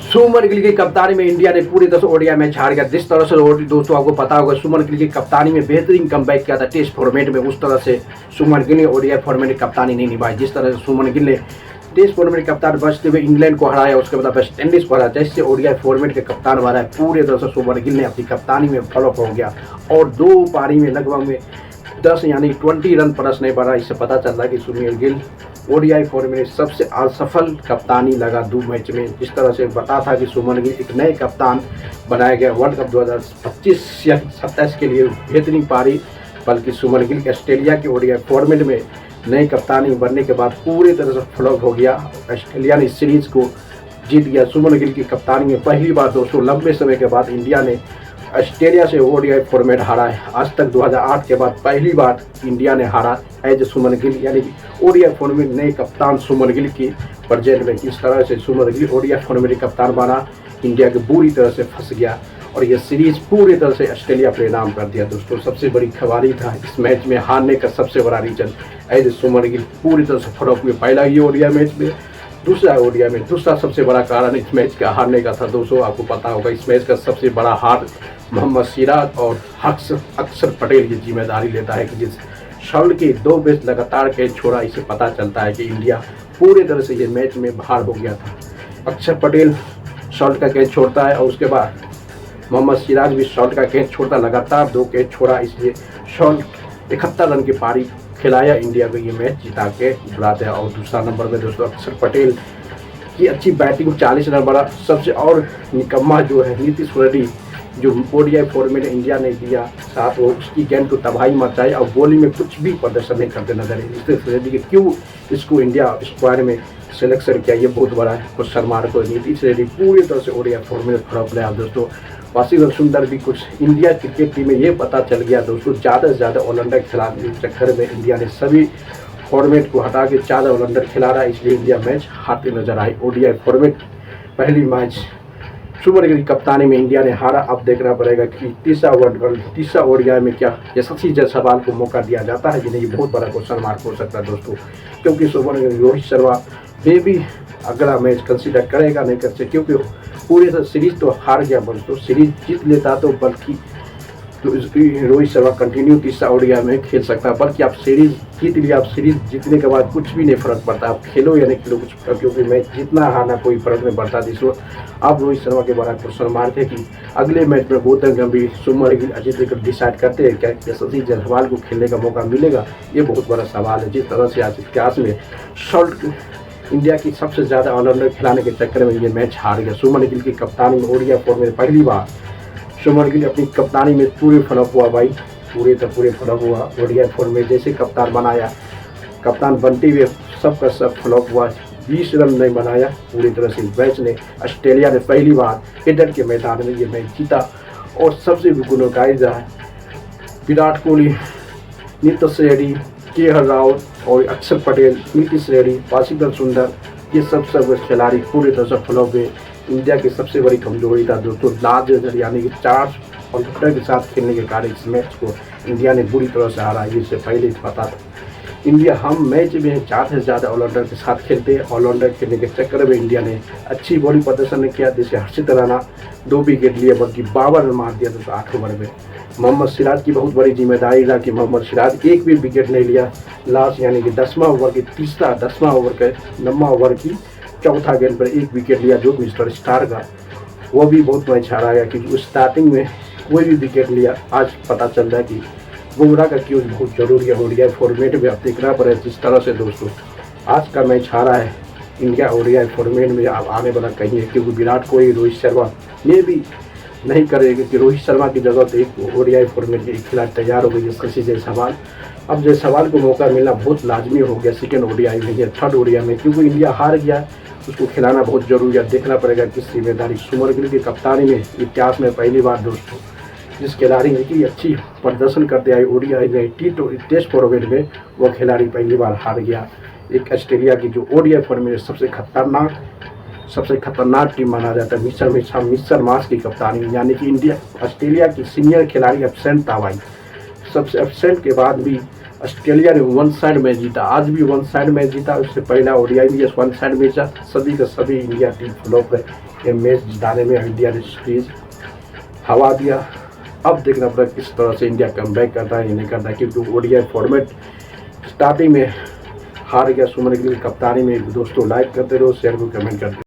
सुमन गिल की कप्तानी में इंडिया ने पूरे 10 ओडीआई मैच हार गया। जिस तरह से दोस्तों आपको पता होगा सुमन गिल की कप्तानी में बेहतरीन कमबैक किया था टेस्ट फॉर्मेट में, उस तरह से सुमन गिल ने ओडीआई फॉर्मेट की कप्तानी नहीं निभाई। जिस तरह से सुमन गिल ने टेस्ट फॉर्मेट के कप्तान बचते हुए इंग्लैंड को हराया, उसके बाद वेस्ट इंडीज को हराया, जैसे ओडीआई फॉर्मेट के कप्तान बना है पूरे तरह से सुमन गिल ने अपनी कप्तानी में फ्लॉप हो गया और 2 पारी में लगभग में 10 यानी 20 रन प्लस नहीं बढ़ा। इससे पता चल रहा है कि सुनील गिल ओडीआई फॉर्मेट में सबसे असफल कप्तानी लगा 2 मैच में। जिस तरह से बता था कि सुमन गिल एक नए कप्तान बनाया गया वर्ल्ड कप 2025 या 27 के लिए बेहतरीन पारी, बल्कि सुमन गिल ऑस्ट्रेलिया के ओडीआई फॉर्मेट में नई कप्तानी बनने के बाद पूरी तरह से फ्लॉप हो गया। ऑस्ट्रेलिया ने सीरीज को जीत गया। सुमन गिल की कप्तानी में पहली बार दोस्तों लंबे समय के बाद इंडिया ने ऑस्ट्रेलिया से ओडीआई फॉर्मेट हारा है। आज तक 2008 के बाद पहली बार इंडिया ने हारा एज सुमन गिल, यानी कि ओडीआई फॉर्मेट नए कप्तान सुमन गिल की प्रेजेंट में। इस तरह से सुमन गिल ओडीआई फॉर्मेट कप्तान बना, इंडिया के बुरी तरह से फंस गया और ये सीरीज पूरी तरह से ऑस्ट्रेलिया पर इनाम कर दिया। दोस्तों सबसे बड़ी खबरी था इस मैच में हारने का सबसे बड़ा रीजन एज सुमन गिल पूरी तरह से फ्लॉप हुए। पहला ये ओडीआई मैच में, दूसरा ओडीआई में, दूसरा सबसे बड़ा कारण इस मैच का हारने का था दोस्तों आपको पता होगा इस मैच का सबसे बड़ा हार मोहम्मद सिराज और अक्षर पटेल की जिम्मेदारी लेता है कि जिस शॉट के 2 मैच लगातार कैच छोड़ा, इससे पता चलता है कि इंडिया पूरी तरह से ये मैच में बाहर हो गया था। अक्षर पटेल शॉट का कैच छोड़ता है और उसके बाद मोहम्मद सिराज भी शॉट का कैच छोड़ता, लगातार 2 कैच छोड़ा, इसलिए शॉट 71 रन की पारी खिलाया इंडिया को ये मैच जिता के बुलाते हैं। और दूसरा नंबर में दोस्तों अक्षर पटेल की अच्छी बैटिंग 40 रन बड़ा, सबसे और निकम्मा जो है नीतीश रेड्डी जो ओडीआई फॉर्मेट इंडिया ने दिया साथ, वो उसकी गेंद को तबाही मचाई और बॉलिंग में कुछ भी प्रदर्शन नहीं करते नजर आए। नीतीश रेड्डी के क्यों इसको इंडिया स्क्वाड में सिलेक्शन किया, ये बहुत बड़ा क्वेश्चन मार्क हो। नीतीश रेड्डी पूरी तरह से ओडीआई फॉर्मेट में फ्लॉप रहा दोस्तों। वाशिंगटन सुंदर भी कुछ इंडिया क्रिकेट टीम में ये पता चल गया दोस्तों, ज़्यादा से ज़्यादा ऑलराउंडर खिलाने के चक्कर में इंडिया ने सभी फॉर्मेट को हटा के ज़्यादा ऑलराउंडर खिला रहा है, इसलिए इंडिया मैच हारते नजर आई। ओडीआई फॉर्मेट पहली मैच सुमन गिल की कप्तानी में इंडिया ने हारा। अब देखना पड़ेगा कि तीसरा ओडीआई में क्या यशस्वी जायसवाल को मौका दिया जाता है जिन्हें ये बहुत बड़ा क्वेश्चन मार्क हो सकता है दोस्तों, क्योंकि सुमन गिल रोहित शर्मा में भी अगला मैच कंसीडर करेगा नहीं कर सकते, क्योंकि पूरे सीरीज तो हार गया दोस्तों। सीरीज जीत लेता तो बल्कि तो रोहित शर्मा कंटिन्यू तीसरा ओडीआई में खेल सकता है, बल्कि आप सीरीज जीत लिया, आप सीरीज जीतने के बाद कुछ भी नहीं फर्क पड़ता, आप खेलो या नहीं खेलो कुछ, क्योंकि मैच जितना हारना कोई फर्क नहीं पड़ता। जिसको अब रोहित शर्मा के बड़ा क्वेश्चन मार्क है कि अगले मैच में गौतम गंभीर सुमन गिल अजीत लेकर डिसाइड करते हैं क्या यशस्वी जायसवाल को खेलने का मौका मिलेगा, ये बहुत बड़ा सवाल है। जिस तरह से आज इतिहास में शॉट इंडिया की सबसे ज़्यादा ऑलराउंडर खिलाने के चक्कर में ये मैच हार गया। सुमन गिल की कप्तानी में ओडीआई फॉर्मेट पहली बार सुमन गिल अपनी कप्तानी में पूरे फ्लॉप हुआ भाई, पूरे फ्लॉप हुआ। ओडीआई फॉर्मेट जैसे कप्तान बनाया, कप्तान बनते हुए सबका सब फ्लॉप हुआ, 20 रन नहीं बनाया पूरी तरह से। मैच ने ऑस्ट्रेलिया ने पहली बार एडन के मैदान में ये मैच जीता और सबसे गुणगाइज विराट कोहली, नीतीश रेड्डी, के.एल. राहुल और अक्षर पटेल, नीतीश रेड्डी, वाशिंगटन सुंदर, ये सब खिलाड़ी पूरी तरह से फ्लॉप हुए। इंडिया की सबसे बड़ी कमजोरी था दोस्तों लार्ज यानी कि 4 ऑलराउंडर के साथ खेलने के कारण इस मैच को इंडिया ने बुरी तरह से हारा। इससे पहले पता था इंडिया हम मैच में ज़्यादा से ज़्यादा ऑलराउंडर के साथ खेलते हैं, ऑलराउंडर खेलने के चक्कर में इंडिया ने अच्छी बॉलिंग प्रदर्शन नहीं किया, जैसे हर्षित राणा 2 विकेट लिए बल्कि 52 रन मार दिया दोस्तों 8 ओवर में। मोहम्मद सिराज की बहुत बड़ी जिम्मेदारी रहा कि मोहम्मद सिराज एक भी विकेट नहीं लिया लास्ट यानी कि 10वां ओवर के 10वां ओवर के 9वां ओवर की चौथा गेंद पर 1 विकेट लिया जो मिस्टर स्टार का, वो भी बहुत मैच हारा गया क्योंकि उस स्टार्टिंग में कोई भी विकेट लिया। आज पता चल रहा है कि बुमराह का क्यूज बहुत जरूरी है ओडीआई फॉर्मेट में, अब देखना पड़े जिस तरह से दोस्तों आज का मैच हारा है इंडिया ओडीआई फॉर्मेट में अब आने वाला कहीं है, क्योंकि विराट कोहली रोहित शर्मा ये भी नहीं करेगा कि रोहित शर्मा की जगह तो एक ओडीआई फॉर्मेट के खिलाड़ी तैयार हो गई जिसका जायसवाल। अब जायसवाल को मौका मिलना बहुत लाजमी हो गया सेकेंड ओडीआई में या थर्ड ओडीआई में, क्योंकि इंडिया हार गया, उसको खिलाना बहुत जरूरी है। देखना पड़ेगा किस जिम्मेदारी। सुमन गिल की कप्तानी में इतिहास में पहली बार दोस्तों जिस खिलाड़ी ने की अच्छी प्रदर्शन करते आए ओडीआई में टेस्ट फॉर्मेट में, वो खिलाड़ी पहली बार हार गया। एक ऑस्ट्रेलिया की जो ओडीआई फॉर्मेट सबसे खतरनाक टीम माना जाता है मिचेल मार्श की कप्तानी में, यानी कि इंडिया ऑस्ट्रेलिया की सीनियर खिलाड़ी एब्सेंट था भाई, सबसे एब्सेंट के बाद भी ऑस्ट्रेलिया ने वन साइड मैच जीता, आज भी वन साइड मैच जीता। उससे पहला ओडीआई भी वन साइड मैच था। सभी का सभी इंडिया टीम फ्लॉप है। ये मैच जिताने में इंडिया ने सीरीज हवा दिया। अब देखना पड़ा किस तरह से इंडिया कमबैक करता है या नहीं करता है, क्योंकि ओडीआई फॉर्मेट स्टार्टिंग में हार गया सुमन गिल की कप्तानी में। दोस्तों लाइक करते रहो, शेयर को कमेंट करते रहो।